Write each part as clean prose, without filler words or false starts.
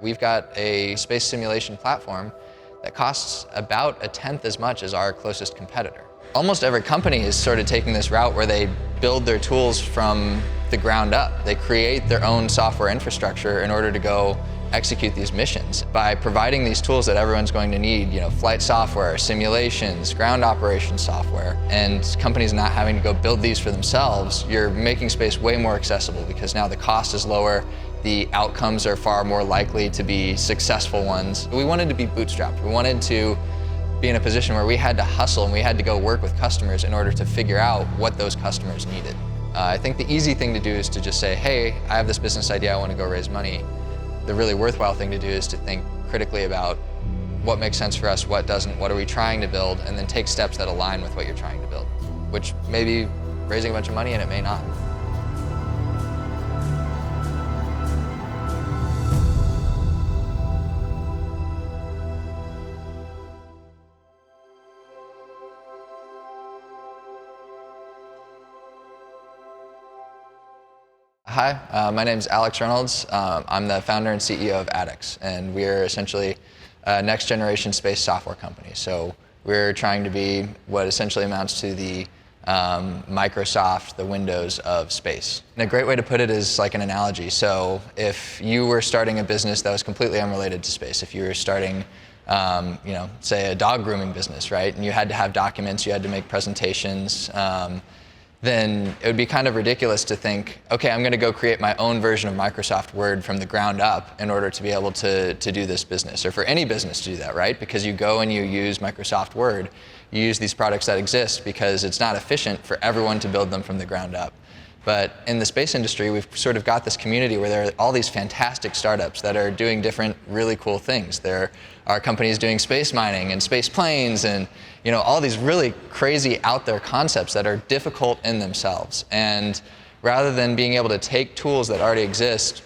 We've got a space simulation platform that costs about 1/10 as much as our closest competitor. Almost every company is sort of taking this route where they build their tools from the ground up. They create their own software infrastructure in order to go execute these missions. By providing these tools that everyone's going to need, flight software, simulations, ground operations software, and companies not having to go build these for themselves, you're making space way more accessible because now the cost is lower, the outcomes are far more likely to be successful ones. We wanted to be bootstrapped. We wanted to be in a position where we had to hustle and we had to go work with customers in order to figure out what those customers needed. I think the easy thing to do is to just say, hey, I have this business idea, I want to go raise money. The really worthwhile thing to do is to think critically about what makes sense for us, what doesn't, what are we trying to build, and then take steps that align with what you're trying to build, which may be raising a bunch of money and it may not. Hi, my name is Reynolds. I'm the founder and CEO of ATTX, and we're essentially a next generation space software company. So we're trying to be what essentially amounts to the Microsoft, the Windows of space. And a great way to put it is like an analogy. So if you were starting a business that was completely unrelated to space, if you were starting say a dog grooming business, right? And you had to have documents, you had to make presentations, then it would be kind of ridiculous to think, okay, I'm going to go create my own version of Microsoft Word from the ground up in order to be able to do this business, or for any business to do that, right? Because you go and you use Microsoft Word, you use these products that exist because it's not efficient for everyone to build them from the ground up. But in the space industry, we've sort of got this community where there are all these fantastic startups that are doing different really cool things. There are companies doing space mining and space planes and all these really crazy out there concepts that are difficult in themselves. And rather than being able to take tools that already exist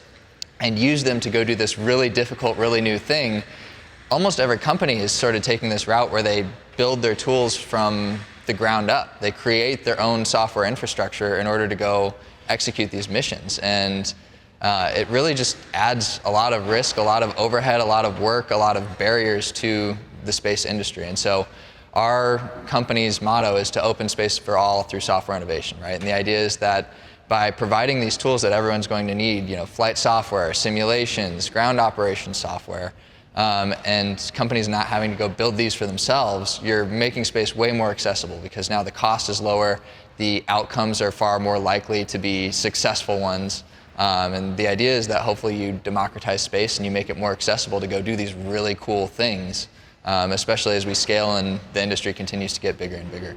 and use them to go do this really difficult, really new thing, almost every company is sort of taking this route where they build their tools from the ground up. They create their own software infrastructure in order to go execute these missions. And it really just adds a lot of risk, a lot of overhead, a lot of work, a lot of barriers to the space industry. And so our company's motto is to open space for all through software innovation, right? And the idea is that by providing these tools that everyone's going to need, flight software, simulations, ground operations software, and companies not having to go build these for themselves, you're making space way more accessible because now the cost is lower, the outcomes are far more likely to be successful ones. And the idea is that hopefully you democratize space and you make it more accessible to go do these really cool things, especially as we scale and the industry continues to get bigger and bigger.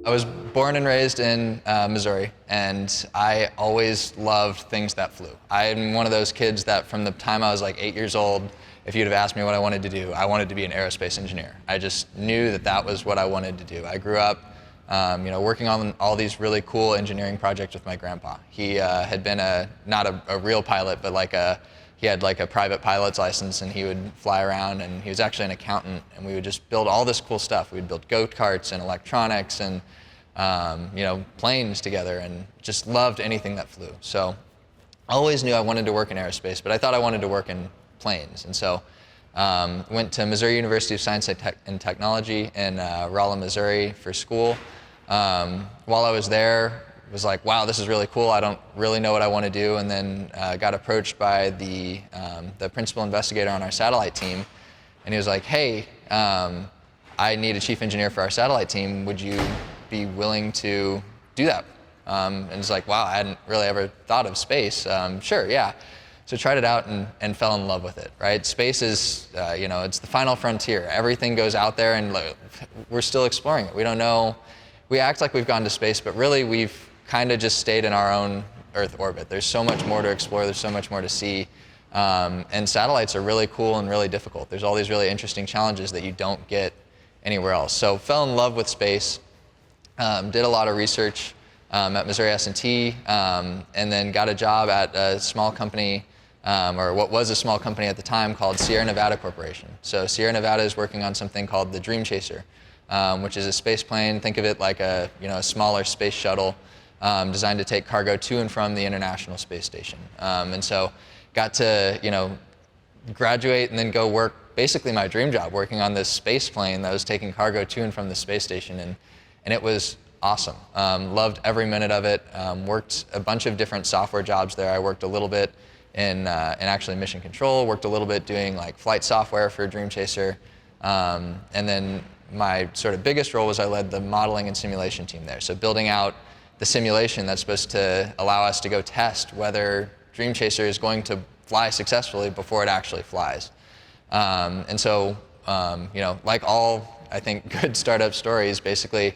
I was born and raised in Missouri, and I always loved things that flew. I'm one of those kids that from the time I was like 8 years old, if you'd have asked me what I wanted to do, I wanted to be an aerospace engineer. I just knew that that was what I wanted to do. I grew up working on all these really cool engineering projects with my grandpa. He had been not a real pilot, but he had like a private pilot's license, and he would fly around, and he was actually an accountant, and we would just build all this cool stuff. We'd build go-karts and electronics and planes together, and just loved anything that flew. So I always knew I wanted to work in aerospace, but I thought I wanted to work in planes. And so went to Missouri University of Science and Technology in Rolla, Missouri for school. While I was there, was like, wow, this is really cool. I don't really know what I want to do. And then got approached by the principal investigator on our satellite team. And he was like, hey, I need a chief engineer for our satellite team. Would you be willing to do that? And it's like, wow, I hadn't really ever thought of space. Sure, yeah. So tried it out and fell in love with it, right? Space is, it's the final frontier. Everything goes out there and we're still exploring it. We don't know. We act like we've gone to space, but really we've kind of just stayed in our own Earth orbit. There's so much more to explore. There's so much more to see. And satellites are really cool and really difficult. There's all these really interesting challenges that you don't get anywhere else. So fell in love with space, did a lot of research at Missouri S&T, and then got a job at a small company, or what was a small company at the time, called Sierra Nevada Corporation. So Sierra Nevada is working on something called the Dream Chaser, which is a space plane. Think of it like a smaller space shuttle designed to take cargo to and from the International Space Station. And so got to, graduate and then go work basically my dream job, working on this space plane that was taking cargo to and from the space station. And it was awesome. Loved every minute of it. Worked a bunch of different software jobs there. I worked a little bit in actually mission control, worked a little bit doing like flight software for Dream Chaser. And then my sort of biggest role was I led the modeling and simulation team there. So building out the simulation that's supposed to allow us to go test whether Dream Chaser is going to fly successfully before it actually flies. And so, like all, I think, good startup stories, basically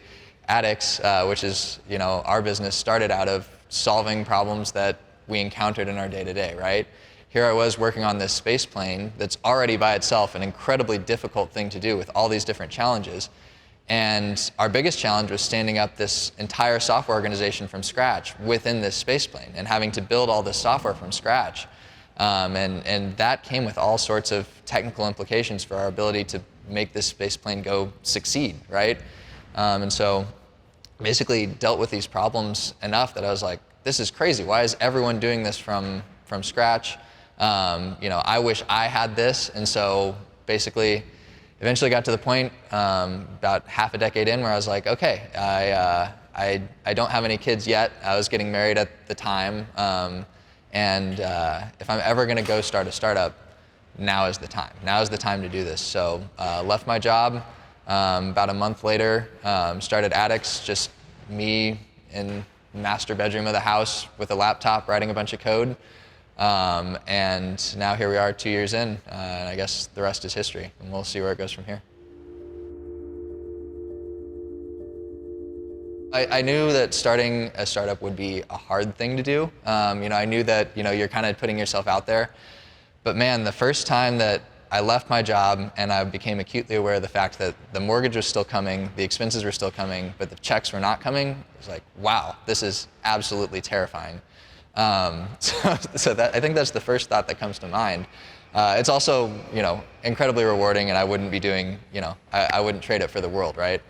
ATTX, which is, our business, started out of solving problems that we encountered in our day-to-day, right? Here I was working on this space plane that's already by itself an incredibly difficult thing to do with all these different challenges. And our biggest challenge was standing up this entire software organization from scratch within this space plane and having to build all this software from scratch. And that came with all sorts of technical implications for our ability to make this space plane go succeed, right? And so basically dealt with these problems enough that I was like, this is crazy. Why is everyone doing this from scratch? I wish I had this. And so basically eventually got to the point about half a decade in where I was like, okay, I don't have any kids yet. I was getting married at the time. And if I'm ever going to go start a startup, now is the time. Now is the time to do this. So left my job. About a month later, started ATTX, just me in the master bedroom of the house with a laptop writing a bunch of code. And now here we are 2 years in, and I guess the rest is history, and we'll see where it goes from here. I knew that starting a startup would be a hard thing to do. I knew that you're kind of putting yourself out there. But man, the first time that I left my job and I became acutely aware of the fact that the mortgage was still coming, the expenses were still coming, but the checks were not coming, it was like, wow, this is absolutely terrifying. So that, I think that's the first thought that comes to mind. It's also, incredibly rewarding, and I wouldn't be doing, I wouldn't trade it for the world, right?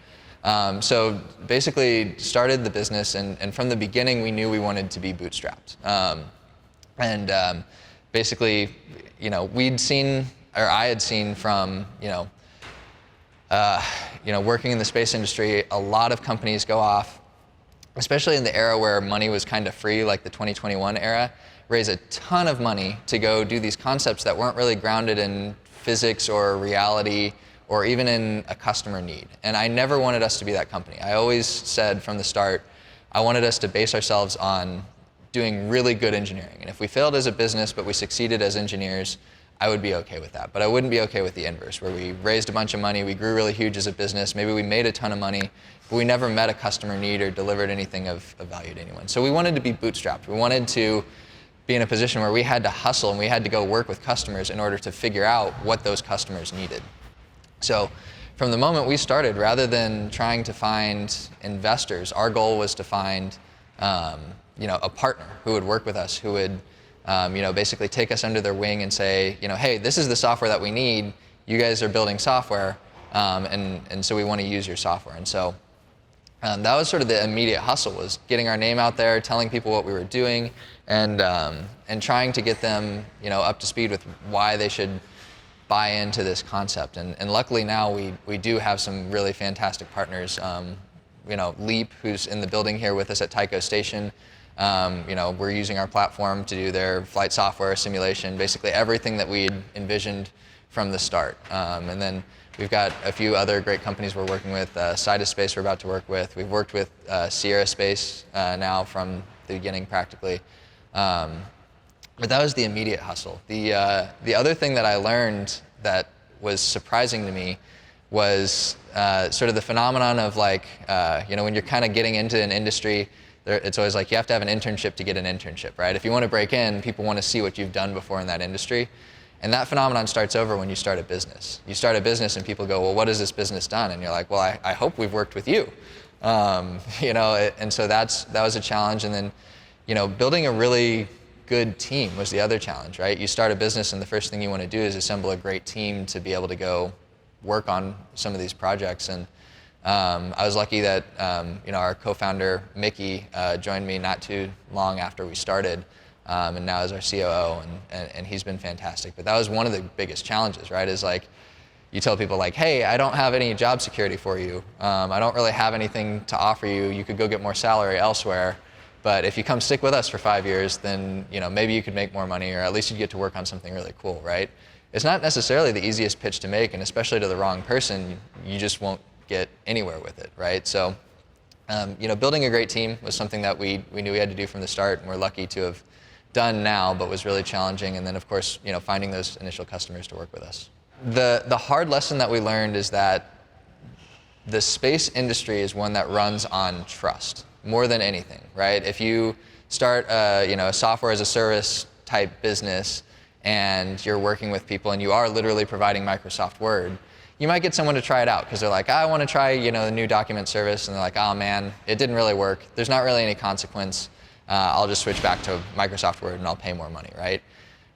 So basically started the business, and from the beginning we knew we wanted to be bootstrapped. Basically, we'd seen, or I had seen from, working in the space industry, a lot of companies go off, especially in the era where money was kind of free, like the 2021 era, raise a ton of money to go do these concepts that weren't really grounded in physics or reality or even in a customer need. And I never wanted us to be that company. I always said from the start, I wanted us to base ourselves on doing really good engineering. And if we failed as a business, but we succeeded as engineers, I would be okay with that. But I wouldn't be okay with the inverse, where we raised a bunch of money, we grew really huge as a business, maybe we made a ton of money, but we never met a customer need or delivered anything of value to anyone. So we wanted to be bootstrapped. We wanted to be in a position where we had to hustle and we had to go work with customers in order to figure out what those customers needed. So from the moment we started, rather than trying to find investors, our goal was to find a partner who would work with us, who would basically take us under their wing and say, hey, this is the software that we need. You guys are building software, and so we want to use your software. And so that was sort of the immediate hustle, was getting our name out there, telling people what we were doing, and trying to get them up to speed with why they should buy into this concept. And luckily now we do have some really fantastic partners. Leap, who's in the building here with us at Tycho Station. We're using our platform to do their flight software simulation, basically everything that we'd envisioned from the start. And then we've got a few other great companies we're working with. Sidus Space we're about to work with. We've worked with Sierra Space now from the beginning practically. But that was the immediate hustle. The other thing that I learned that was surprising to me was sort of the phenomenon of when you're kind of getting into an industry, it's always like you have to have an internship to get an internship, right? If you want to break in, people want to see what you've done before in that industry. And that phenomenon starts over when you start a business. You start a business and people go, well, what has this business done? And you're like, well, I hope we've worked with you. And so that was a challenge. And then, building a really good team was the other challenge, right? You start a business and the first thing you want to do is assemble a great team to be able to go work on some of these projects. And I was lucky that our co-founder Mickey joined me not too long after we started, and now is our COO, and he's been fantastic. But that was one of the biggest challenges, right? Is like, you tell people like, hey, I don't have any job security for you. I don't really have anything to offer you. You could go get more salary elsewhere. But if you come stick with us for 5 years, then maybe you could make more money, or at least you'd get to work on something really cool, right? It's not necessarily the easiest pitch to make, and especially to the wrong person, you just won't get anywhere with it, right? So, building a great team was something that we knew we had to do from the start, and we're lucky to have done now, but was really challenging. And then, of course, finding those initial customers to work with us. The hard lesson that we learned is that the space industry is one that runs on trust more than anything, right? If you start a software as a service type business and you're working with people and you are literally providing Microsoft Word, you might get someone to try it out because they're like, I want to try the new document service, and they're like, oh man, it didn't really work. There's not really any consequence. I'll just switch back to Microsoft Word and I'll pay more money, right?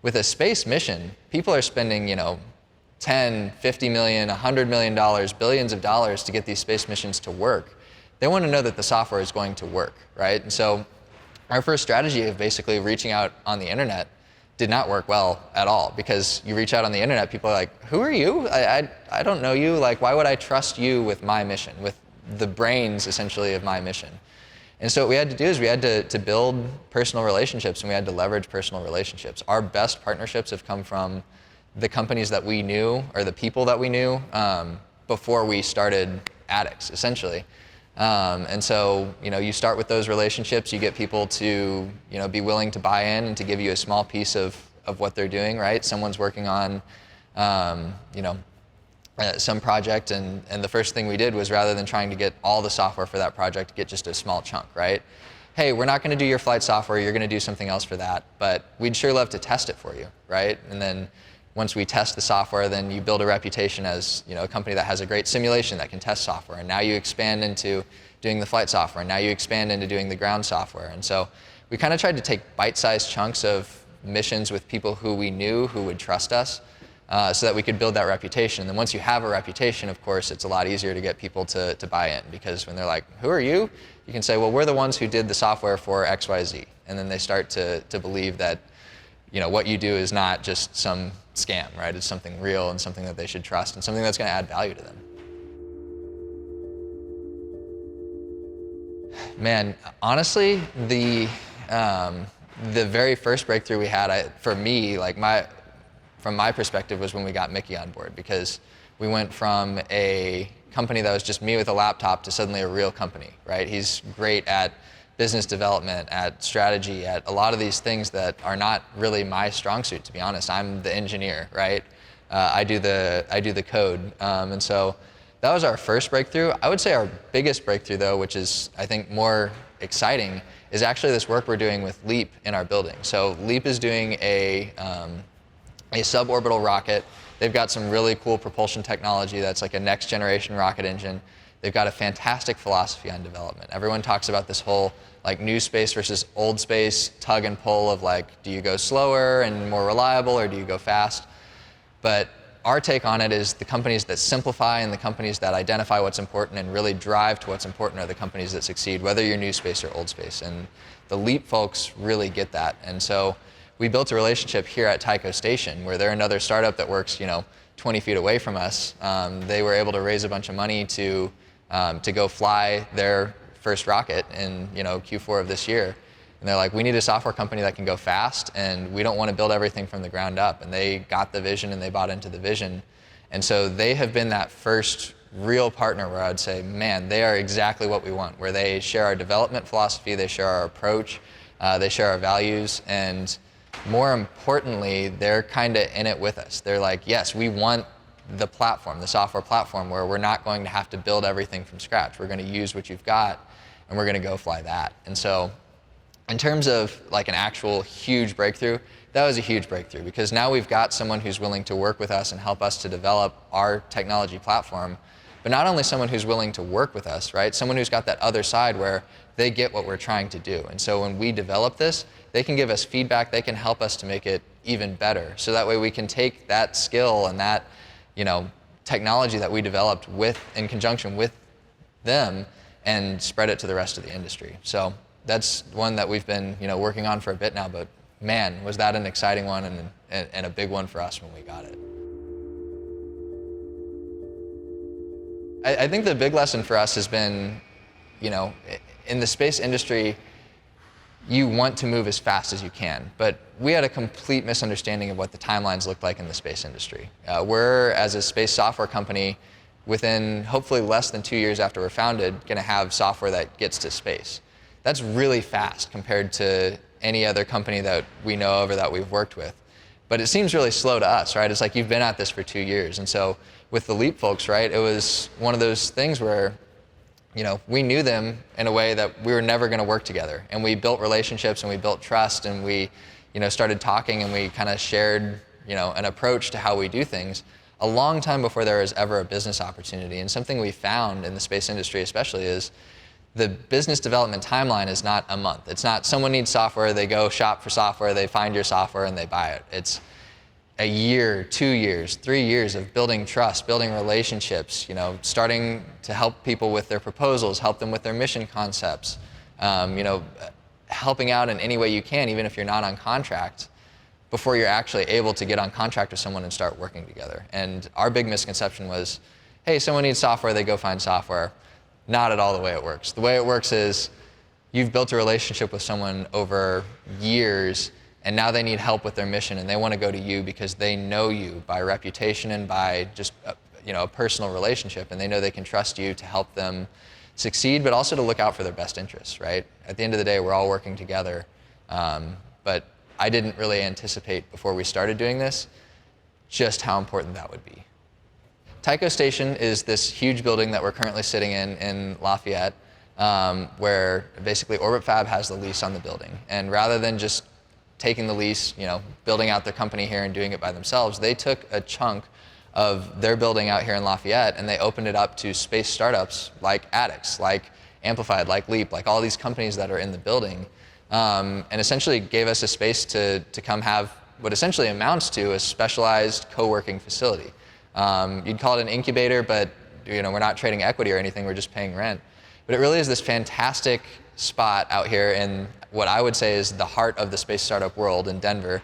With a space mission, people are spending 10, 50 million, $100 million, billions of dollars to get these space missions to work. They want to know that the software is going to work, right? And so our first strategy of basically reaching out on the internet did not work well at all, because you reach out on the internet, people are like, who are you? I don't know you. Like, why would I trust you with my mission, with the brains essentially of my mission? And so what we had to do is we had to build personal relationships, and we had to leverage personal relationships. Our best partnerships have come from the companies that we knew, or the people that we knew before we started ATTX, essentially. And so, you start with those relationships, you get people to, be willing to buy in and to give you a small piece of what they're doing, right? Someone's working on, some project, and the first thing we did was, rather than trying to get all the software for that project, get just a small chunk, right? Hey, we're not going to do your flight software, you're going to do something else for that, but we'd sure love to test it for you, right? And then once we test the software, then you build a reputation as a company that has a great simulation that can test software. And now you expand into doing the flight software. And now you expand into doing the ground software. And so we kind of tried to take bite-sized chunks of missions with people who we knew who would trust us, so that we could build that reputation. And then once you have a reputation, of course, it's a lot easier to get people to buy in, because when they're like, who are you? You can say, well, we're the ones who did the software for XYZ. And then they start to believe that what you do is not just some scam, right? It's something real and something that they should trust and something that's going to add value to them. Man, honestly, the very first breakthrough we had, for me, from my perspective, was when we got Mickey on board, because we went from a company that was just me with a laptop to suddenly a real company, right? He's great at business development, at strategy, at a lot of these things that are not really my strong suit, to be honest. I'm the engineer, right? I do the code, and so that was our first breakthrough. I would say our biggest breakthrough, though, which is I think more exciting, is actually this work we're doing with LEAP in our building. So LEAP is doing a suborbital rocket. They've got some really cool propulsion technology that's like a next generation rocket engine. They've got a fantastic philosophy on development. Everyone talks about this whole new space versus old space tug and pull of do you go slower and more reliable, or do you go fast? But our take on it is the companies that simplify and the companies that identify what's important and really drive to what's important are the companies that succeed, whether you're new space or old space. And the LEAP folks really get that. And so we built a relationship here at Tycho Station, where they're another startup that works 20 feet away from us. They were able to raise a bunch of money to go fly their first rocket in Q4 of this year. And they're like, we need a software company that can go fast, and we don't want to build everything from the ground up. And they got the vision and they bought into the vision. And so they have been that first real partner where I'd say, man, they are exactly what we want, where they share our development philosophy, they share our approach, they share our values, and more importantly, they're kind of in it with us. They're like, yes, we want the platform, the software platform, where we're not going to have to build everything from scratch. We're going to use what you've got, and we're going to go fly that. And so in terms of an actual huge breakthrough, that was a huge breakthrough, because now we've got someone who's willing to work with us and help us to develop our technology platform, but not only someone who's willing to work with us, right? Someone who's got that other side where they get what we're trying to do. And so when we develop this, they can give us feedback, they can help us to make it even better. So that way we can take that skill and that technology that we developed in conjunction with them and spread it to the rest of the industry. So that's one that we've been working on for a bit now, but man, was that an exciting one and a big one for us when we got it. I think the big lesson for us has been, in the space industry, you want to move as fast as you can, but we had a complete misunderstanding of what the timelines looked like in the space industry. We're, as a space software company, within hopefully less than 2 years after we're founded, going to have software that gets to space. That's really fast compared to any other company that we know of or that we've worked with. But it seems really slow to us, right? It's like you've been at this for 2 years. And so with the Leap folks, right, it was one of those things where we knew them in a way that we were never going to work together. And we built relationships and we built trust and we started talking and we kind of shared an approach to how we do things a long time before there was ever a business opportunity. And something we found in the space industry especially is the business development timeline is not a month. It's not someone needs software, they go shop for software, they find your software and they buy it. It's a year, 2 years, 3 years of building trust, building relationships, starting to help people with their proposals, help them with their mission concepts, helping out in any way you can, even if you're not on contract, before you're actually able to get on contract with someone and start working together. And our big misconception was, hey, someone needs software, they go find software. Not at all the way it works. The way it works is you've built a relationship with someone over years and now they need help with their mission and they want to go to you because they know you by reputation and by just a personal relationship, and they know they can trust you to help them succeed, but also to look out for their best interests, right? At the end of the day, we're all working together, but I didn't really anticipate before we started doing this just how important that would be. Tycho Station is this huge building that we're currently sitting in Lafayette, where basically Orbit Fab has the lease on the building. And rather than just taking the lease, building out their company here and doing it by themselves, they took a chunk of their building out here in Lafayette and they opened it up to space startups like ATTX, like Amplified, like Leap, like all these companies that are in the building, and essentially gave us a space to come have what essentially amounts to a specialized co-working facility. You'd call it an incubator, but we're not trading equity or anything, we're just paying rent. But it really is this fantastic spot out here in what I would say is the heart of the space startup world in Denver,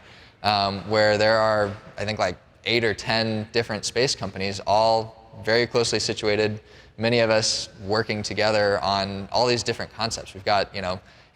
where there are, I think, like 8 or 10 different space companies, all very closely situated, many of us working together on all these different concepts. We've got,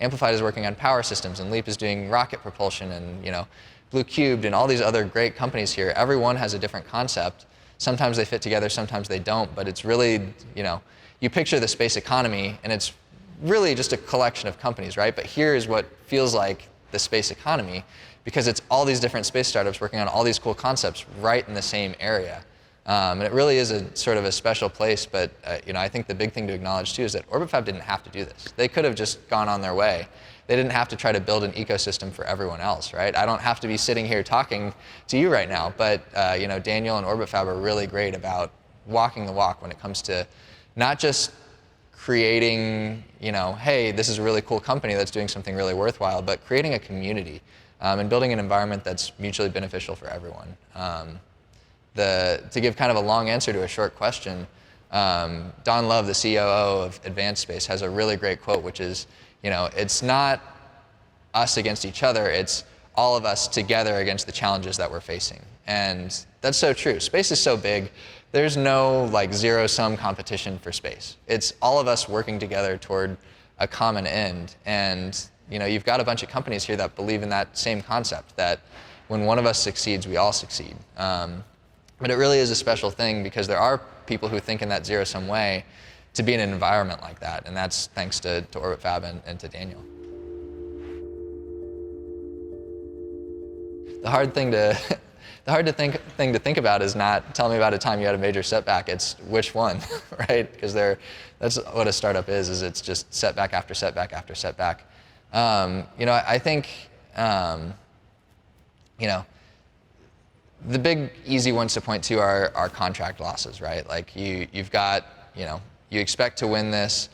Amplified is working on power systems, and Leap is doing rocket propulsion, and Blue Cubed and all these other great companies here. Everyone has a different concept. Sometimes they fit together, sometimes they don't, but it's really, you picture the space economy and it's really just a collection of companies, right? But here is what feels like the space economy, because it's all these different space startups working on all these cool concepts right in the same area. And it really is a sort of a special place, but I think the big thing to acknowledge too is that Orbit Fab didn't have to do this. They could have just gone on their way. They didn't have to try to build an ecosystem for everyone else, right? I don't have to be sitting here talking to you right now, but Daniel and Orbit Fab are really great about walking the walk when it comes to not just creating, hey, this is a really cool company that's doing something really worthwhile, but creating a community and building an environment that's mutually beneficial for everyone. To give kind of a long answer to a short question, Don Love, the CEO of Advanced Space, has a really great quote, which is, it's not us against each other, it's all of us together against the challenges that we're facing. And that's so true. Space is so big, there's no zero-sum competition for space. It's all of us working together toward a common end. And you've got a bunch of companies here that believe in that same concept, that when one of us succeeds, we all succeed. But it really is a special thing because there are people who think in that zero-sum way to be in an environment like that, and that's thanks to Orbit Fab and to Daniel. The hard thing to think about is not tell me about a time you had a major setback. It's which one, right? Because that's what a startup is it's just setback after setback after setback. I think the big easy ones to point to are contract losses, right? Like you've got, you expect to win this,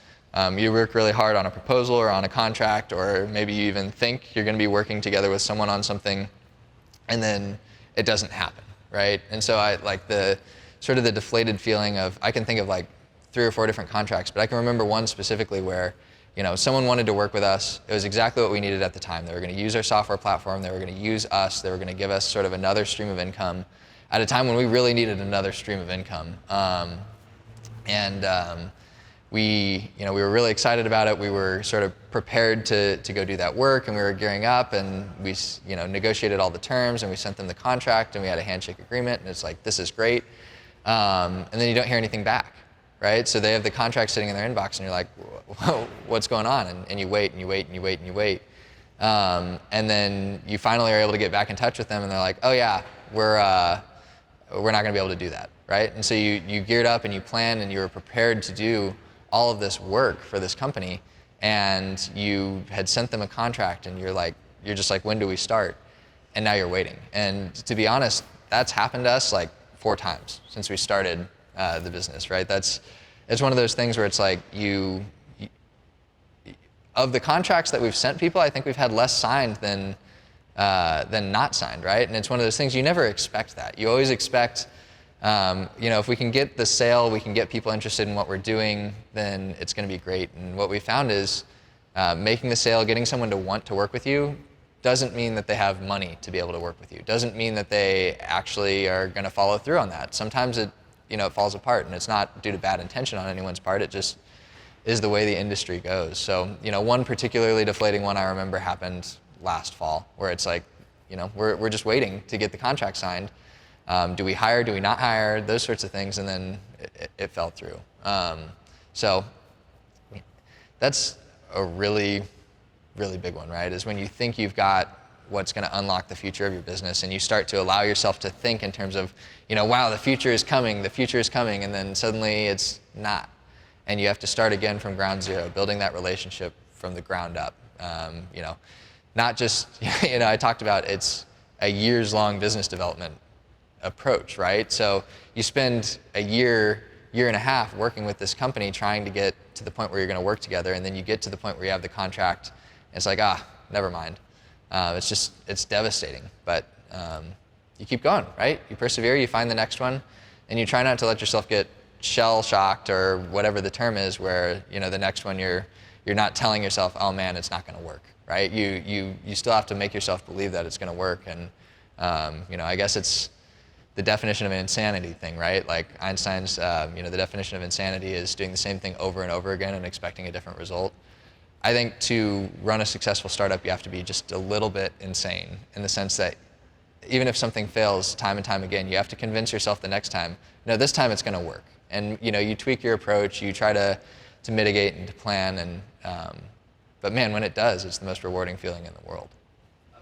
you work really hard on a proposal or on a contract, or maybe you even think you're going to be working together with someone on something, and then it doesn't happen, right? And so I like the sort of the deflated feeling of, I can think of 3 or 4 different contracts, but I can remember one specifically where, someone wanted to work with us. It was exactly what we needed at the time. They were going to use our software platform. They were going to use us. They were going to give us sort of another stream of income at a time when we really needed another stream of income. We were really excited about it. We were sort of prepared to go do that work, and we were gearing up, and we negotiated all the terms, and we sent them the contract, and we had a handshake agreement, and it's like, this is great. And then you don't hear anything back, right? So they have the contract sitting in their inbox, and you're like, whoa, what's going on? And you wait, and you wait, and you wait, and you wait. And then you finally are able to get back in touch with them, and they're like, oh yeah, we're not going to be able to do that, right? And so you geared up, and you planned, and you were prepared to do all of this work for this company, and you had sent them a contract, and you're just like, when do we start? And now you're waiting. And to be honest, that's happened to us like 4 times since we started the business, right? It's one of those things where it's like of the contracts that we've sent people, I think we've had less signed than not signed, right? And it's one of those things, you never expect that. You always expect, if we can get the sale, we can get people interested in what we're doing, then it's going to be great. And what we found is making the sale, getting someone to want to work with you doesn't mean that they have money to be able to work with you. Doesn't mean that they actually are going to follow through on that. Sometimes it falls apart, and it's not due to bad intention on anyone's part. It just is the way the industry goes. So, one particularly deflating one I remember happened last fall, where it's like, we're just waiting to get the contract signed. Do we hire? Do we not hire? Those sorts of things, and then it fell through. So that's a really, really big one, right? Is when you think you've got what's going to unlock the future of your business, and you start to allow yourself to think in terms of, wow, the future is coming, and then suddenly it's not. And you have to start again from ground zero, building that relationship from the ground up. Not just, I talked about it's a years-long business development approach, right? So you spend a year and a half working with this company trying to get to the point where you're going to work together, and then you get to the point where you have the contract, and it's like, never mind. It's devastating, but you keep going, right? You persevere, you find the next one, and you try not to let yourself get shell-shocked or whatever the term is, where the next one you're not telling yourself, oh man, it's not going to work, right? You still have to make yourself believe that it's going to work, and I guess it's the definition of an insanity thing, right? Like Einstein's, the definition of insanity is doing the same thing over and over again and expecting a different result. I think to run a successful startup, you have to be just a little bit insane, in the sense that even if something fails time and time again, you have to convince yourself the next time, no, this time it's going to work. And you tweak your approach, you try to mitigate and to plan, and but man, when it does, it's the most rewarding feeling in the world.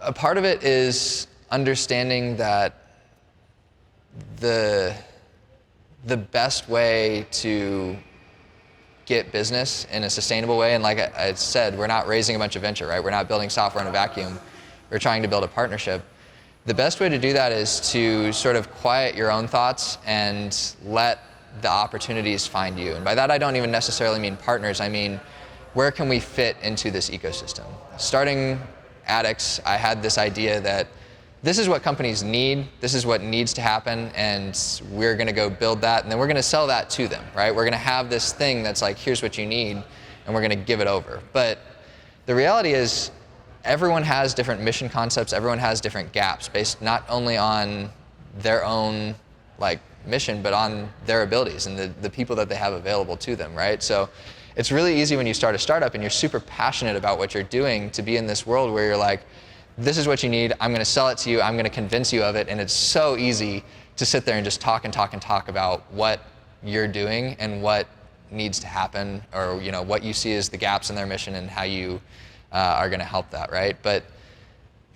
A part of it is understanding that the best way to get business in a sustainable way, and like I said, we're not raising a bunch of venture, right? We're not building software in a vacuum. We're trying to build a partnership. The best way to do that is to sort of quiet your own thoughts and let the opportunities find you. And by that, I don't even necessarily mean partners. I mean, where can we fit into this ecosystem? Starting ATTX, I had this idea that this is what companies need, this is what needs to happen, and we're going to go build that, and then we're going to sell that to them, right? We're going to have this thing that's like, here's what you need, and we're going to give it over. But the reality is, everyone has different mission concepts, everyone has different gaps based not only on their own mission, but on their abilities and the people that they have available to them, right? So it's really easy when you start a startup and you're super passionate about what you're doing to be in this world where you're like, this is what you need, I'm going to sell it to you, I'm going to convince you of it, and it's so easy to sit there and just talk about what you're doing and what needs to happen, or what you see as the gaps in their mission and how you are going to help that, right? But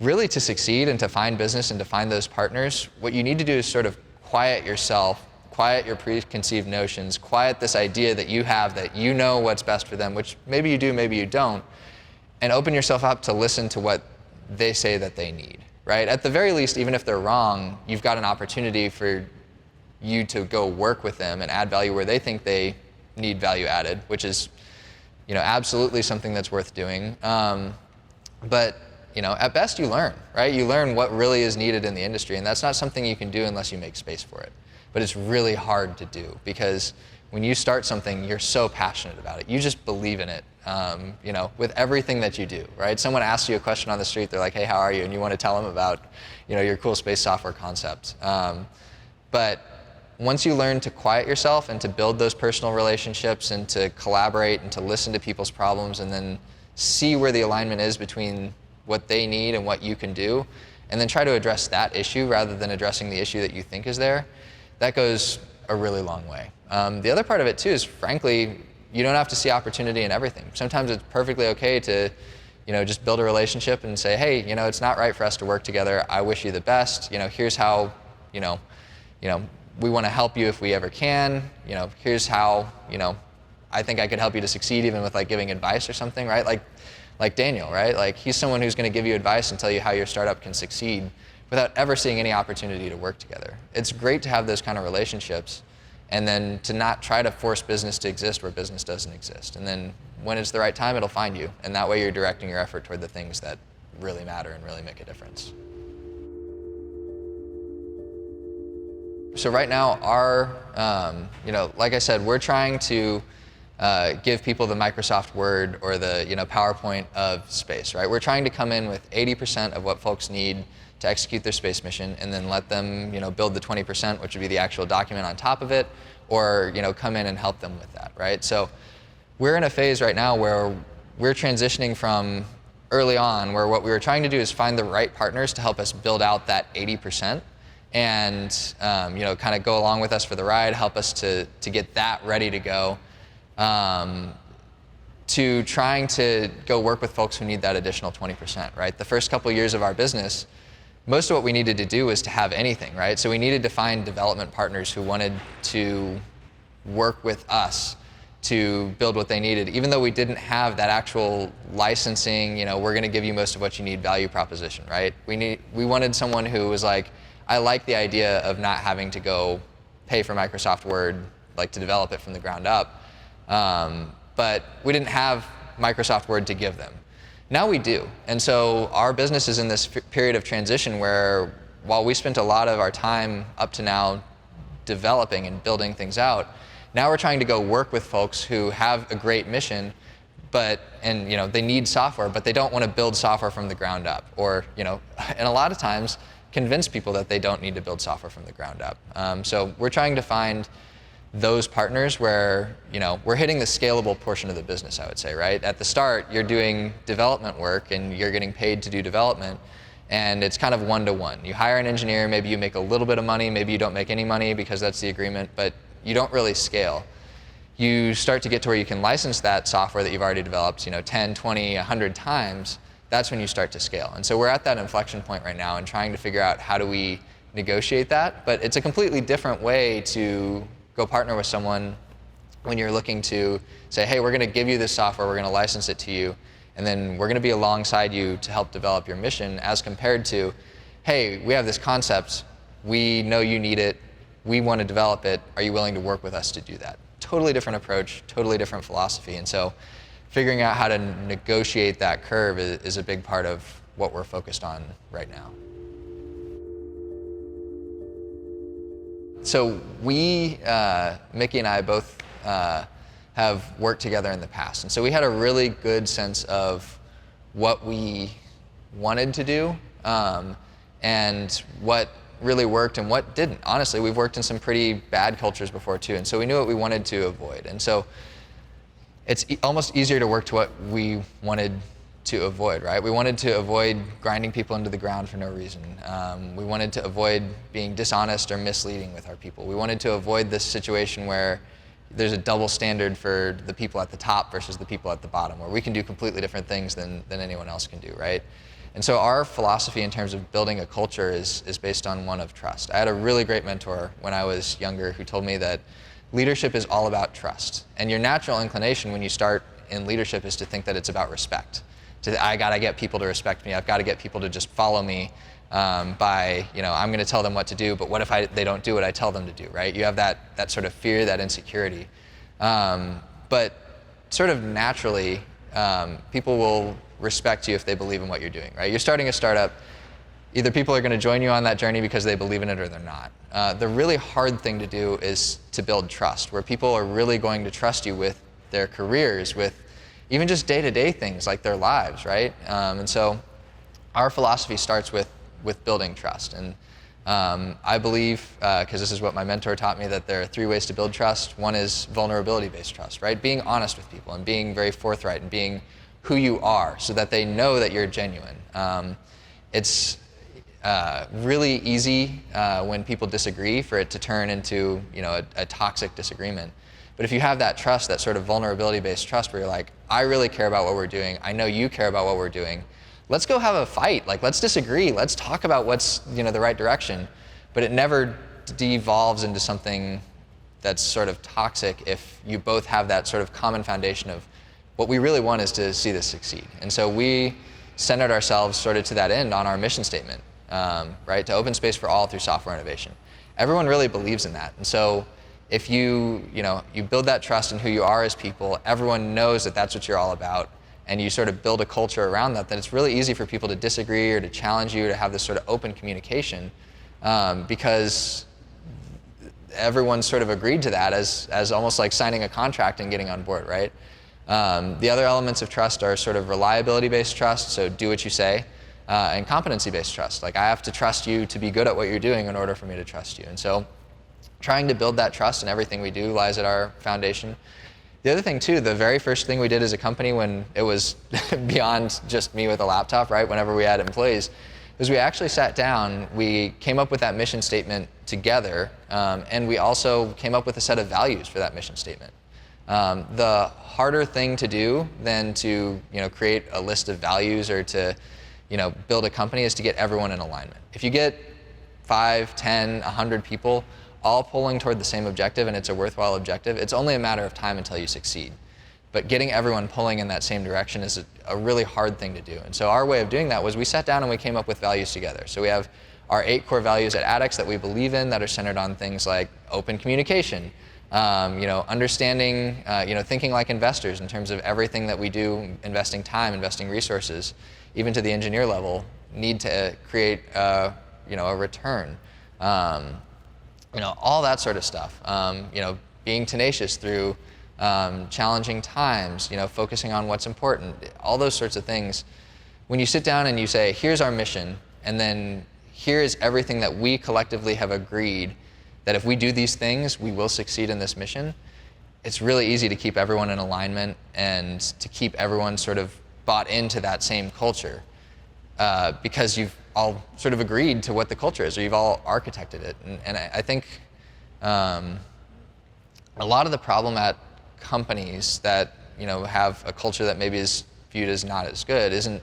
really, to succeed and to find business and to find those partners, what you need to do is sort of quiet yourself, quiet your preconceived notions, quiet this idea that you have that you know what's best for them, which maybe you do, maybe you don't, and open yourself up to listen to what they say that they need, right? At the very least, even if they're wrong, you've got an opportunity for you to go work with them and add value where they think they need value added, which is, absolutely something that's worth doing. But at best you learn, right? You learn what really is needed in the industry, and that's not something you can do unless you make space for it. But it's really hard to do, because when you start something, you're so passionate about it. You just believe in it, with everything that you do, right? Someone asks you a question on the street, they're like, hey, how are you? And you want to tell them about, your cool space software concept. But once you learn to quiet yourself and to build those personal relationships and to collaborate and to listen to people's problems and then see where the alignment is between what they need and what you can do, and then try to address that issue rather than addressing the issue that you think is there, that goes a really long way. The other part of it too is, frankly, you don't have to see opportunity in everything. Sometimes it's perfectly okay to, just build a relationship and say, hey, it's not right for us to work together. I wish you the best. Here's how, we want to help you if we ever can. Here's how, I think I could help you to succeed, even with like giving advice or something, right? Like Daniel, right? Like, he's someone who's going to give you advice and tell you how your startup can succeed without ever seeing any opportunity to work together. It's great to have those kind of relationships, and then to not try to force business to exist where business doesn't exist. And then when it's the right time, it'll find you. And that way you're directing your effort toward the things that really matter and really make a difference. So right now, like I said, we're trying to give people the Microsoft Word or the PowerPoint of space, right? We're trying to come in with 80% of what folks need to execute their space mission, and then let them build the 20%, which would be the actual document on top of it, or come in and help them with that, right? So we're in a phase right now where we're transitioning from early on, where what we were trying to do is find the right partners to help us build out that 80%, and kind of go along with us for the ride, help us to get that ready to go, to trying to go work with folks who need that additional 20%, right? The first couple of years of our business, most of what we needed to do was to have anything, right? So we needed to find development partners who wanted to work with us to build what they needed, even though we didn't have that actual licensing, we're going to give you most of what you need value proposition, right? We wanted someone who was like, I like the idea of not having to go pay for Microsoft Word, like to develop it from the ground up. But we didn't have Microsoft Word to give them. Now we do. And so our business is in this period of transition where, while we spent a lot of our time up to now developing and building things out, now we're trying to go work with folks who have a great mission, and they need software, but they don't want to build software from the ground up, or and a lot of times convince people that they don't need to build software from the ground up. So we're trying to find those partners where we're hitting the scalable portion of the business, I would say, right? At the start, you're doing development work and you're getting paid to do development, and it's kind of one-to-one. You hire an engineer, maybe you make a little bit of money, maybe you don't make any money because that's the agreement, but you don't really scale. You start to get to where you can license that software that you've already developed 10, 20, 100 times. That's when you start to scale. And so we're at that inflection point right now and trying to figure out how do we negotiate that. But it's a completely different way to go partner with someone when you're looking to say, hey, we're going to give you this software, we're going to license it to you, and then we're going to be alongside you to help develop your mission, as compared to, hey, we have this concept, we know you need it, we want to develop it, are you willing to work with us to do that? Totally different approach, totally different philosophy. And so figuring out how to negotiate that curve is a big part of what we're focused on right now. So we, Mickey and I both have worked together in the past. And so we had a really good sense of what we wanted to do, and what really worked and what didn't. Honestly, we've worked in some pretty bad cultures before too, and so we knew what we wanted to avoid. And so it's almost easier to work to what we wanted to avoid, right? We wanted to avoid grinding people into the ground for no reason. We wanted to avoid being dishonest or misleading with our people. We wanted to avoid this situation where there's a double standard for the people at the top versus the people at the bottom, where we can do completely different things than anyone else can do, right? And so our philosophy in terms of building a culture is based on one of trust. I had a really great mentor when I was younger who told me that leadership is all about trust. And your natural inclination when you start in leadership is to think that it's about respect. I gotta get people to respect me. I've got to get people to just follow me by, I'm going to tell them what to do, but what if they don't do what I tell them to do, right? You have that sort of fear, that insecurity. But sort of naturally, people will respect you if they believe in what you're doing, right? You're starting a startup. either people are going to join you on that journey because they believe in it or they're not. The really hard thing to do is to build trust, where people are really going to trust you with their careers, with even just day-to-day things like their lives, right? And so our philosophy starts with building trust. And I believe, because this is what my mentor taught me, that there are 3 ways to build trust. One is vulnerability-based trust, right? Being honest with people and being very forthright and being who you are so that they know that you're genuine. It's really easy when people disagree for it to turn into a toxic disagreement. But if you have that trust, that sort of vulnerability-based trust where you're like, I really care about what we're doing, I know you care about what we're doing, let's go have a fight, like let's disagree, let's talk about what's the right direction, but it never devolves into something that's sort of toxic if you both have that sort of common foundation of what we really want is to see this succeed. And so we centered ourselves sort of to that end on our mission statement, right, to open space for all through software innovation. Everyone really believes in that. And so if you build that trust in who you are as people, everyone knows that that's what you're all about, and you sort of build a culture around that, then it's really easy for people to disagree or to challenge you, to have this sort of open communication, because everyone sort of agreed to that as almost like signing a contract and getting on board, right? The other elements of trust are sort of reliability-based trust, so do what you say, and competency-based trust. Like I have to trust you to be good at what you're doing in order for me to trust you. And so trying to build that trust in everything we do lies at our foundation. The other thing too, the very first thing we did as a company when it was beyond just me with a laptop, right, whenever we had employees, is we actually sat down, we came up with that mission statement together, and we also came up with a set of values for that mission statement. The harder thing to do than to create a list of values or to build a company is to get everyone in alignment. If you get 5, 10, 100 people all pulling toward the same objective and it's a worthwhile objective, it's only a matter of time until you succeed. But getting everyone pulling in that same direction is a really hard thing to do. And so our way of doing that was we sat down and we came up with values together. So we have our 8 core values at ATTX that we believe in that are centered on things like open communication, understanding, thinking like investors in terms of everything that we do, investing time, investing resources, even to the engineer level, need to create a return. All that sort of stuff. Being tenacious through challenging times, focusing on what's important, all those sorts of things. When you sit down and you say, here's our mission, and then here is everything that we collectively have agreed that if we do these things, we will succeed in this mission, it's really easy to keep everyone in alignment and to keep everyone sort of bought into that same culture because you've all sort of agreed to what the culture is, or you've all architected it. And I think a lot of the problem at companies that have a culture that maybe is viewed as not as good isn't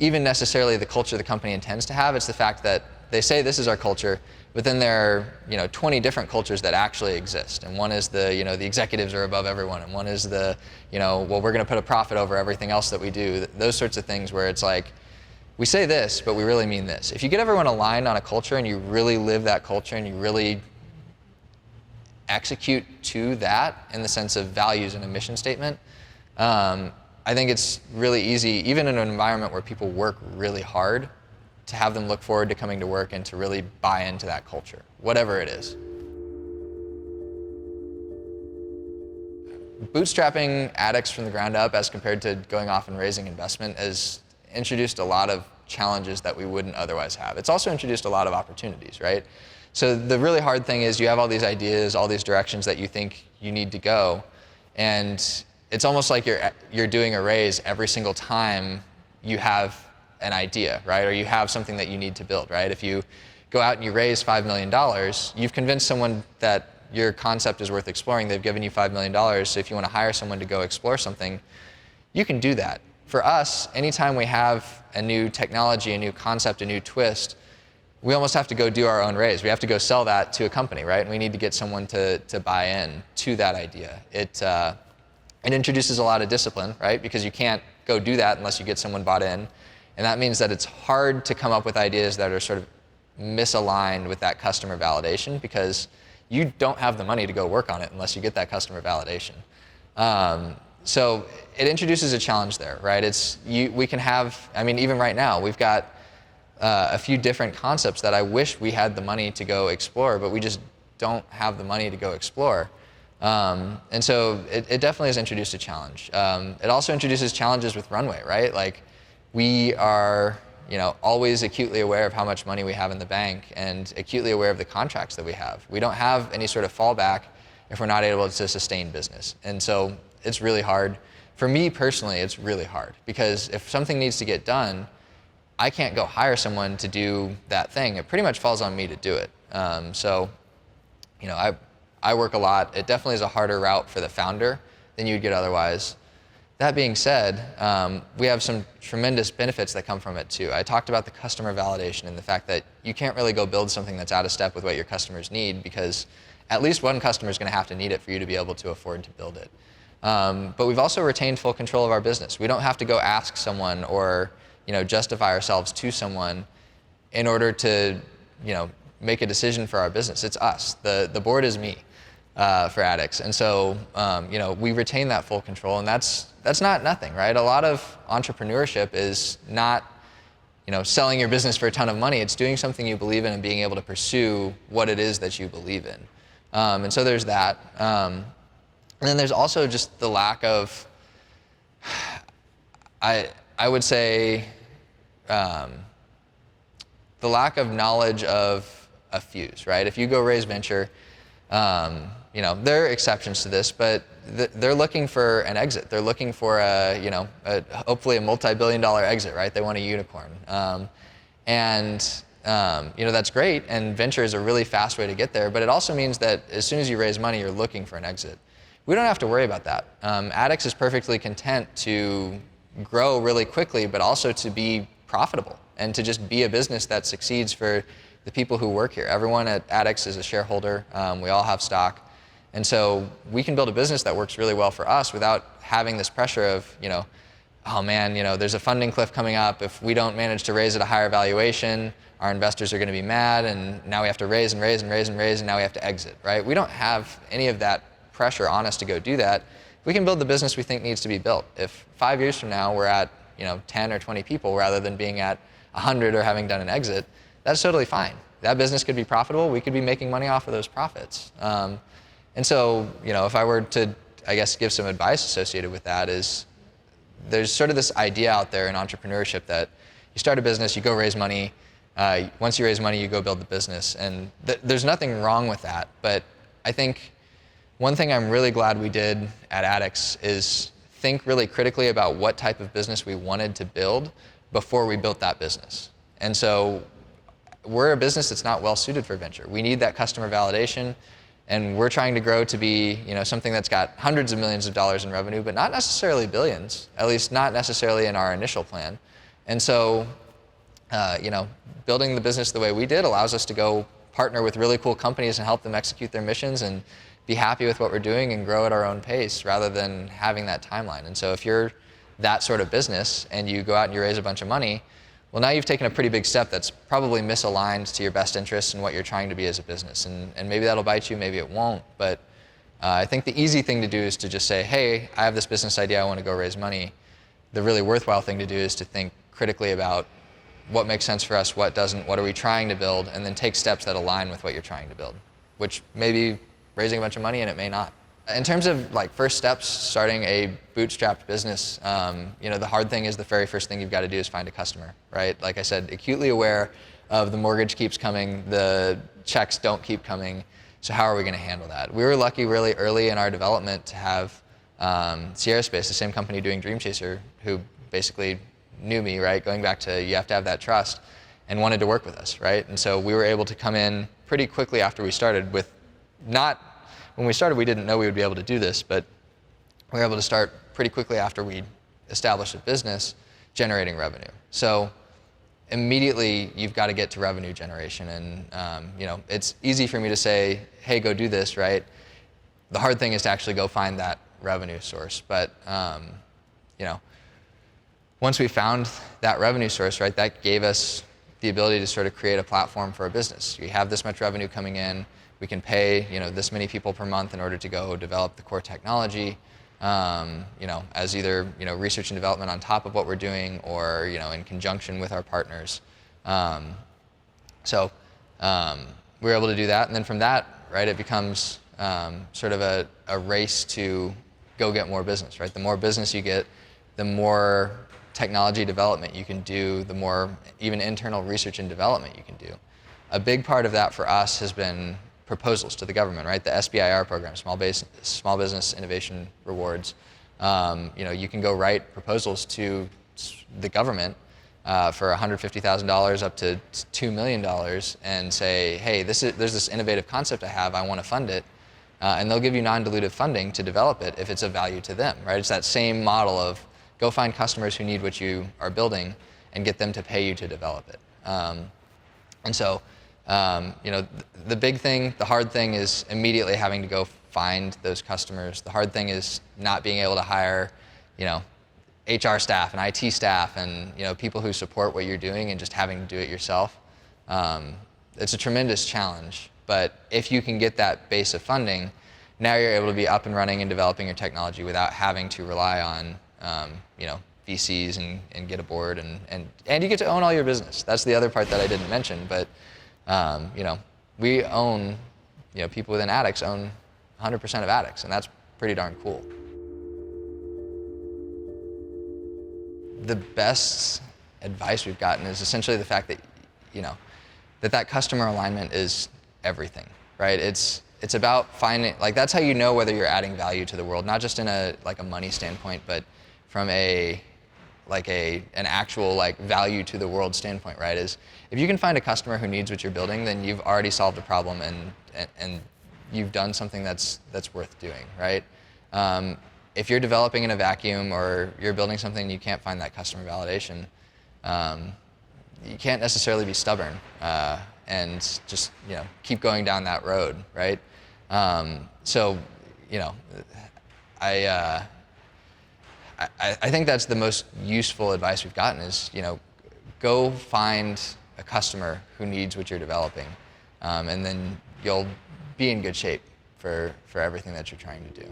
even necessarily the culture the company intends to have. It's the fact that they say this is our culture, but then there are 20 different cultures that actually exist. And one is the executives are above everyone, and one is the well, we're going to put a profit over everything else that we do. Those sorts of things where it's like, we say this, but we really mean this. If you get everyone aligned on a culture and you really live that culture and you really execute to that in the sense of values and a mission statement, I think it's really easy, even in an environment where people work really hard, to have them look forward to coming to work and to really buy into that culture, whatever it is. Bootstrapping ATTX from the ground up as compared to going off and raising investment has introduced a lot of challenges that we wouldn't otherwise have. It's also introduced a lot of opportunities, right? So the really hard thing is you have all these ideas, all these directions that you think you need to go, and it's almost like you're doing a raise every single time you have an idea, right? Or you have something that you need to build, right? If you go out and you raise $5 million, you've convinced someone that your concept is worth exploring. They've given you $5 million, so if you want to hire someone to go explore something, you can do that. For us, anytime we have a new technology, a new concept, a new twist, we almost have to go do our own raise. We have to go sell that to a company, right? And we need to get someone to buy in to that idea. It introduces a lot of discipline, right? Because you can't go do that unless you get someone bought in. And that means that it's hard to come up with ideas that are sort of misaligned with that customer validation because you don't have the money to go work on it unless you get that customer validation. So it introduces a challenge there, right? We can have, even right now, we've got a few different concepts that I wish we had the money to go explore, but we just don't have the money to go explore. And so it definitely has introduced a challenge. It also introduces challenges with runway, right? Like we are, always acutely aware of how much money we have in the bank and acutely aware of the contracts that we have. We don't have any sort of fallback if we're not able to sustain business. And so it's really hard. For me personally, it's really hard because if something needs to get done, I can't go hire someone to do that thing. It pretty much falls on me to do it. I work a lot. It definitely is a harder route for the founder than you'd get otherwise. That being said, we have some tremendous benefits that come from it too. I talked about the customer validation and the fact that you can't really go build something that's out of step with what your customers need because at least one customer is going to have to need it for you to be able to afford to build it. But we've also retained full control of our business. We don't have to go ask someone or justify ourselves to someone in order to make a decision for our business. It's us. The board is me for ATTX. And so we retain that full control, and that's not nothing, right? A lot of entrepreneurship is not selling your business for a ton of money. It's doing something you believe in and being able to pursue what it is that you believe in. And so there's that. And then there's also just the lack of, I would say, the lack of knowledge of a fuse, right? If you go raise venture, there are exceptions to this, but they're looking for an exit. They're looking for hopefully a multi-billion-dollar exit, right? They want a unicorn. That's great, and venture is a really fast way to get there, but it also means that as soon as you raise money, you're looking for an exit. We don't have to worry about that. ATTX is perfectly content to grow really quickly, but also to be profitable and to just be a business that succeeds for the people who work here. Everyone at ATTX is a shareholder. We all have stock. And so we can build a business that works really well for us without having this pressure of, oh man, there's a funding cliff coming up. If we don't manage to raise at a higher valuation, our investors are going to be mad, and now we have to raise and raise and raise and raise, and now we have to exit, right? We don't have any of that pressure on us to go do that. We can build the business we think needs to be built. If 5 years from now we're at 10 or 20 people rather than being at 100 or having done an exit, that's totally fine. That business could be profitable. We could be making money off of those profits. And so, if I were to, give some advice associated with that is there's sort of this idea out there in entrepreneurship that you start a business, you go raise money. Once you raise money, you go build the business. And there's nothing wrong with that. But I think one thing I'm really glad we did at ATTX is think really critically about what type of business we wanted to build before we built that business. And so we're a business that's not well suited for venture. We need that customer validation, and we're trying to grow to be something that's got hundreds of millions of dollars in revenue, but not necessarily billions, at least not necessarily in our initial plan. And so building the business the way we did allows us to go partner with really cool companies and help them execute their missions and be happy with what we're doing and grow at our own pace rather than having that timeline. And so if you're that sort of business and you go out and you raise a bunch of money, well, now you've taken a pretty big step that's probably misaligned to your best interests and what you're trying to be as a business. And maybe that'll bite you, maybe it won't. But I think the easy thing to do is to just say, hey, I have this business idea, I want to go raise money. The really worthwhile thing to do is to think critically about what makes sense for us, what doesn't, what are we trying to build, and then take steps that align with what you're trying to build, which may be raising a bunch of money and it may not. In terms of first steps, starting a bootstrapped business, the hard thing is the very first thing you've got to do is find a customer, right? Like I said, acutely aware of the mortgage keeps coming, the checks don't keep coming, so how are we going to handle that? We were lucky really early in our development to have Sierra Space, the same company doing Dream Chaser, who basically knew me, right? Going back to you have to have that trust, and wanted to work with us, right? And so we were able to come in pretty quickly after we started with when we started, we didn't know we would be able to do this, but we were able to start pretty quickly after we established a business generating revenue. So immediately you've got to get to revenue generation, and it's easy for me to say, hey, go do this, right? The hard thing is to actually go find that revenue source. But once we found that revenue source, right, that gave us the ability to sort of create a platform for a business. You have this much revenue coming in. We can pay this many people per month in order to go develop the core technology, as either research and development on top of what we're doing, or in conjunction with our partners. So we were able to do that, and then from that, right, it becomes sort of a race to go get more business, right? The more business you get, the more technology development you can do, the more even internal research and development you can do. A big part of that for us has been proposals to the government, right? The SBIR program, Small Business Innovation Rewards. You can go write proposals to the government for $150,000 up to $2 million and say, hey, there's this innovative concept I have, I want to fund it. And they'll give you non-dilutive funding to develop it if it's of value to them, right? It's that same model of go find customers who need what you are building and get them to pay you to develop it. The big thing, the hard thing is immediately having to go find those customers. The hard thing is not being able to hire, HR staff and IT staff and people who support what you're doing and just having to do it yourself. It's a tremendous challenge, but if you can get that base of funding, now you're able to be up and running and developing your technology without having to rely on VCs and get a board and you get to own all your business. That's the other part that I didn't mention, but we own, people within ATTX own 100% of ATTX, and that's pretty darn cool. The best advice we've gotten is essentially the fact that, that customer alignment is everything, right? It's about finding, that's how you know whether you're adding value to the world, not just in a money standpoint, but from an actual value to the world standpoint, right? Is if you can find a customer who needs what you're building, then you've already solved a problem and you've done something that's worth doing, right? If you're developing in a vacuum or you're building something and you can't find that customer validation, you can't necessarily be stubborn and just keep going down that road, right? I think that's the most useful advice we've gotten is go find a customer who needs what you're developing, and then you'll be in good shape for everything that you're trying to do.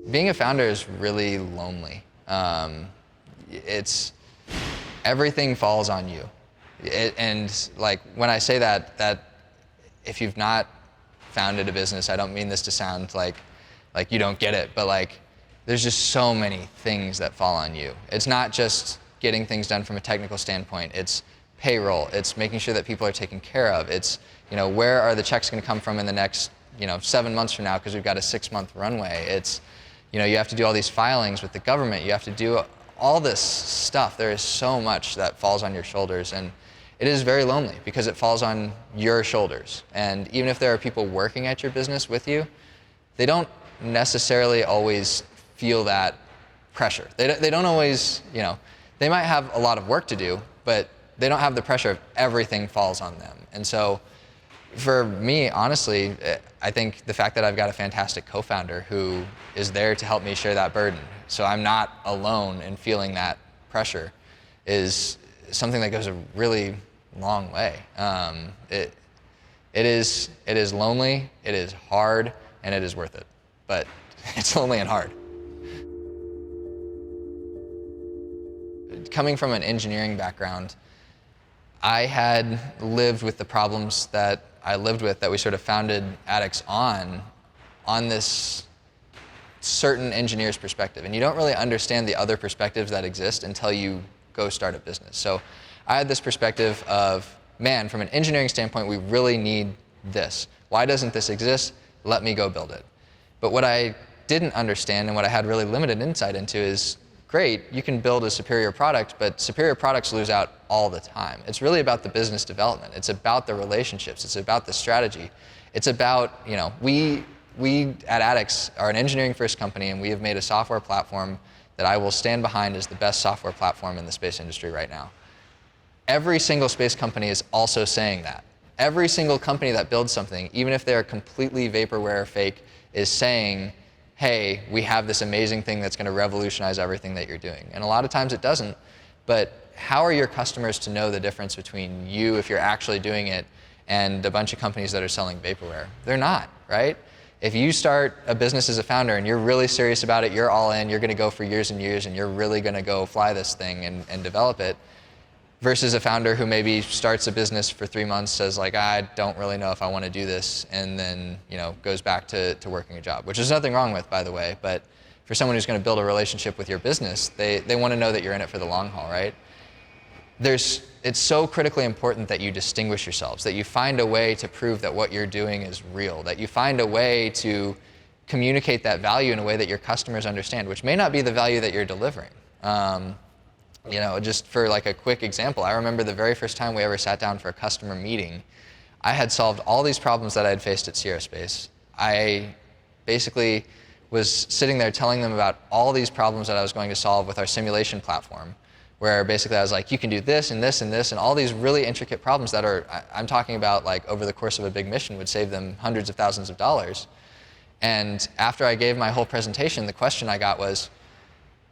Being a founder is really lonely. Everything falls on you. When I say that if you've not founded a business, I don't mean this to sound like you don't get it, but there's just so many things that fall on you. It's not just getting things done from a technical standpoint. It's payroll. It's making sure that people are taken care of. It's where are the checks going to come from in the next 7 months from now because we've got a 6-month runway. It's you have to do all these filings with the government. You have to do all this stuff. There is so much that falls on your shoulders, and it is very lonely because it falls on your shoulders. And even if there are people working at your business with you, they don't necessarily always feel that pressure. They don't always, they might have a lot of work to do, but they don't have the pressure of everything falls on them. And so for me, honestly, I think the fact that I've got a fantastic co-founder who is there to help me share that burden, so I'm not alone in feeling that pressure, is something that goes a really long way. It is lonely, it is hard, and it is worth it. But it's lonely and hard. Coming from an engineering background, I had lived with the problems that I lived with that we sort of founded ATTX on this certain engineer's perspective. And you don't really understand the other perspectives that exist until you go start a business. So I had this perspective of, man, from an engineering standpoint, we really need this. Why doesn't this exist? Let me go build it. But what I didn't understand and what I had really limited insight into is, great, you can build a superior product, but superior products lose out all the time. It's really about the business development. It's about the relationships. It's about the strategy. It's about, we at ATTX are an engineering-first company, and we have made a software platform that I will stand behind as the best software platform in the space industry right now. Every single space company is also saying that. Every single company that builds something, even if they're completely vaporware fake, is saying, hey, we have this amazing thing that's going to revolutionize everything that you're doing. And a lot of times it doesn't, but how are your customers to know the difference between you, if you're actually doing it, and a bunch of companies that are selling vaporware? They're not, right? If you start a business as a founder and you're really serious about it, you're all in, you're going to go for years and years, and you're really going to go fly this thing and develop it, versus a founder who maybe starts a business for 3 months, says like, I don't really know if I want to do this, and then goes back to working a job, which there's nothing wrong with, by the way. But for someone who's going to build a relationship with your business, they want to know that you're in it for the long haul, right? It's so critically important that you distinguish yourselves, that you find a way to prove that what you're doing is real, that you find a way to communicate that value in a way that your customers understand, which may not be the value that you're delivering. Just for like a quick example, I remember the very first time we ever sat down for a customer meeting, I had solved all these problems that I had faced at Sierra Space. I basically was sitting there telling them about all these problems that I was going to solve with our simulation platform, where basically I was like, you can do this and this and this, and all these really intricate problems that I'm talking about, like over the course of a big mission would save them hundreds of thousands of dollars. And after I gave my whole presentation, the question I got was,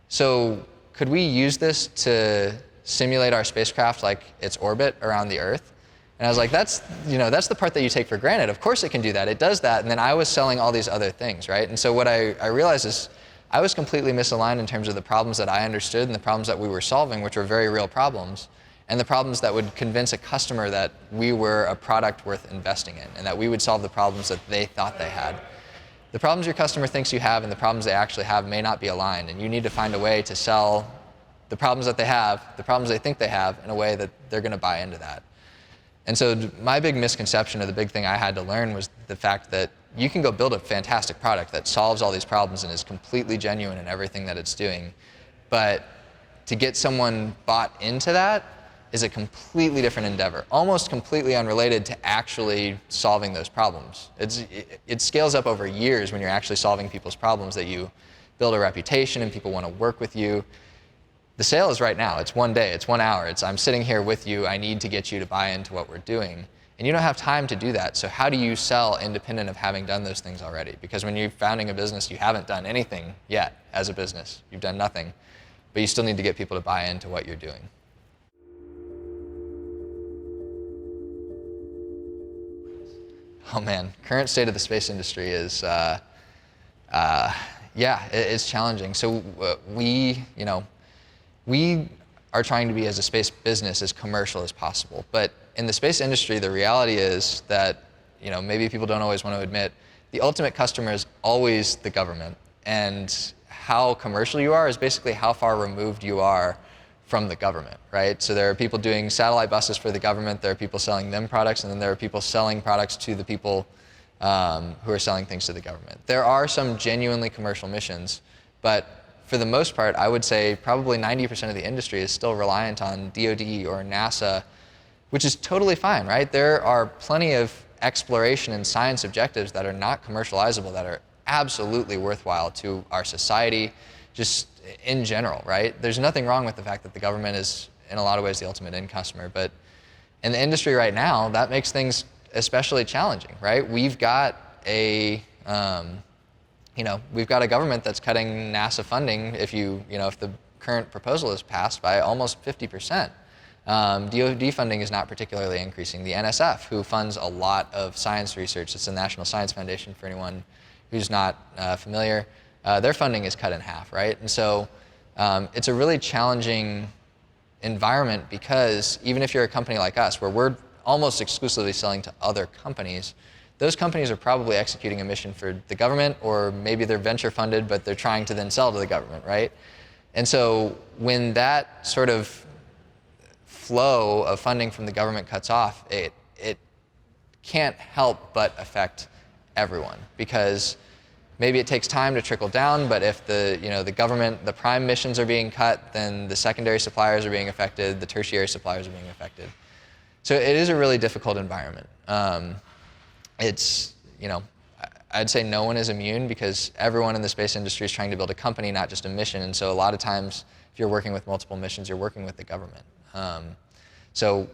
so could we use this to simulate our spacecraft like its orbit around the Earth? And I was like, that's the part that you take for granted. Of course it can do that. It does that. And then I was selling all these other things, right? And so what I realized is I was completely misaligned in terms of the problems that I understood and the problems that we were solving, which were very real problems, and the problems that would convince a customer that we were a product worth investing in and that we would solve the problems that they thought they had. The problems your customer thinks you have and the problems they actually have may not be aligned, and you need to find a way to sell the problems that they have, the problems they think they have, in a way that they're going to buy into that. And so my big misconception, or the big thing I had to learn, was the fact that you can go build a fantastic product that solves all these problems and is completely genuine in everything that it's doing. But to get someone bought into that is a completely different endeavor, almost completely unrelated to actually solving those problems. It scales up over years when you're actually solving people's problems, that you build a reputation and people want to work with you. The sale is right now. It's 1 day, it's 1 hour. I'm sitting here with you. I need to get you to buy into what we're doing. And you don't have time to do that. So how do you sell independent of having done those things already? Because when you're founding a business, you haven't done anything yet as a business. You've done nothing. But you still need to get people to buy into what you're doing. Oh man, current state of the space industry is, it's challenging. So we are trying to be, as a space business, as commercial as possible. But in the space industry, the reality is that, maybe people don't always want to admit, the ultimate customer is always the government. And how commercial you are is basically how far removed you are from the government, right? So there are people doing satellite buses for the government, there are people selling them products, and then there are people selling products to the people who are selling things to the government. There are some genuinely commercial missions, but for the most part, I would say probably 90% of the industry is still reliant on DoD or NASA, which is totally fine, right? There are plenty of exploration and science objectives that are not commercializable, that are absolutely worthwhile to our society, just in general, right? There's nothing wrong with the fact that the government is, in a lot of ways, the ultimate end customer, but in the industry right now, that makes things especially challenging, right? We've got a government that's cutting NASA funding, if the current proposal is passed, by almost 50%. DoD funding is not particularly increasing. The NSF, who funds a lot of science research, it's the National Science Foundation for anyone who's not familiar, their funding is cut in half, right? And so it's a really challenging environment, because even if you're a company like us, where we're almost exclusively selling to other companies, those companies are probably executing a mission for the government, or maybe they're venture funded, but they're trying to then sell to the government, right? And so when that sort of flow of funding from the government cuts off, it can't help but affect everyone, because maybe it takes time to trickle down, but if the government, the prime missions are being cut, then the secondary suppliers are being affected, the tertiary suppliers are being affected. So it is a really difficult environment. I'd say no one is immune, because everyone in the space industry is trying to build a company, not just a mission. And so a lot of times, if you're working with multiple missions, you're working with the government. So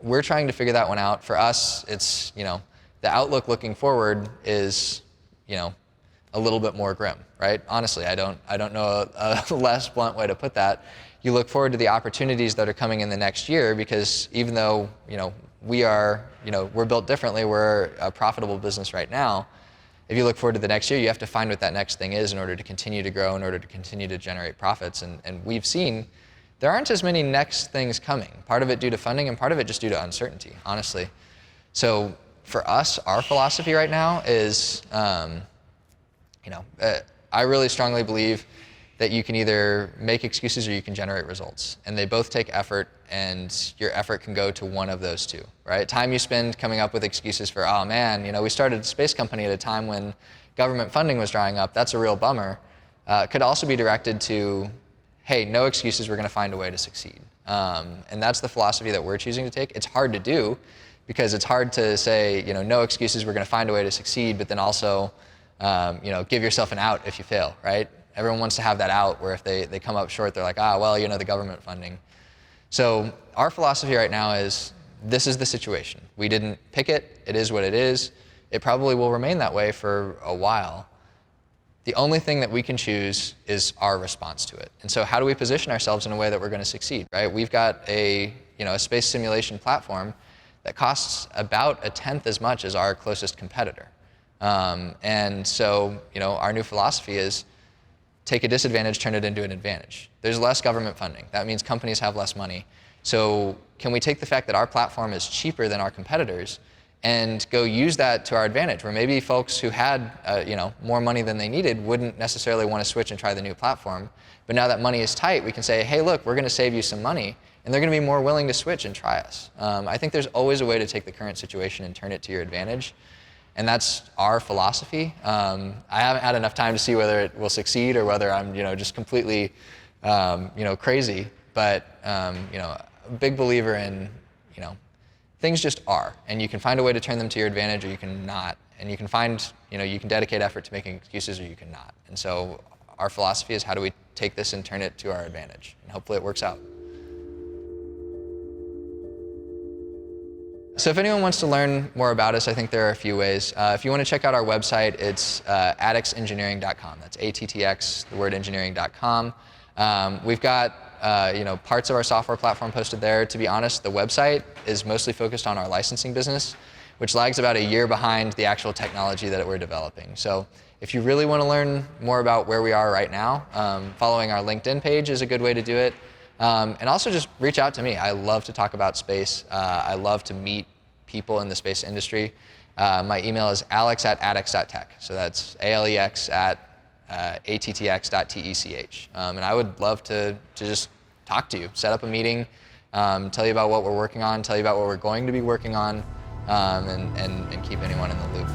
we're trying to figure that one out. For us, it's, the outlook looking forward is, a little bit more grim, right? Honestly, I don't know a less blunt way to put that. You look forward to the opportunities that are coming in the next year, because even though, we're built differently, we're a profitable business right now, if you look forward to the next year, you have to find what that next thing is in order to continue to grow, in order to continue to generate profits. And we've seen there aren't as many next things coming. Part of it due to funding and part of it just due to uncertainty, honestly. So for us, our philosophy right now is, I really strongly believe that you can either make excuses or you can generate results. And they both take effort, and your effort can go to one of those two, right? Time you spend coming up with excuses for, oh man, we started a space company at a time when government funding was drying up, that's a real bummer, could also be directed to, hey, no excuses, we're gonna find a way to succeed. And that's the philosophy that we're choosing to take. It's hard to do, because it's hard to say, no excuses, we're gonna find a way to succeed, but then also, give yourself an out if you fail, right? Everyone wants to have that out where if they come up short, they're like, the government funding. So our philosophy right now is, this is the situation. We didn't pick it, it is what it is. It probably will remain that way for a while. The only thing that we can choose is our response to it. And so how do we position ourselves in a way that we're gonna succeed, right? We've got a space simulation platform that costs about 1/10 as much as our closest competitor. And so, our new philosophy is take a disadvantage, turn it into an advantage. There's less government funding. That means companies have less money. So can we take the fact that our platform is cheaper than our competitors and go use that to our advantage, where maybe folks who had more money than they needed wouldn't necessarily want to switch and try the new platform. But now that money is tight, we can say, hey, look, we're going to save you some money, and they're going to be more willing to switch and try us. I think there's always a way to take the current situation and turn it to your advantage. And that's our philosophy. I haven't had enough time to see whether it will succeed or whether I'm, just completely, crazy. But, a big believer in, things just are, and you can find a way to turn them to your advantage, or you can not. And you can find, you can dedicate effort to making excuses, or you can not. And so our philosophy is, how do we take this and turn it to our advantage? And hopefully it works out. So if anyone wants to learn more about us, I think there are a few ways. If you want to check out our website, it's attxengineering.com. That's ATTX, the word engineering.com. We've got parts of our software platform posted there. To be honest, the website is mostly focused on our licensing business, which lags about a year behind the actual technology that we're developing. So if you really want to learn more about where we are right now, following our LinkedIn page is a good way to do it. And also just reach out to me. I love to talk about space. I love to meet people in the space industry. My email is alex@attx.tech. So that's alex@attx.tech. And I would love to just talk to you, set up a meeting, tell you about what we're working on, tell you about what we're going to be working on, and keep anyone in the loop.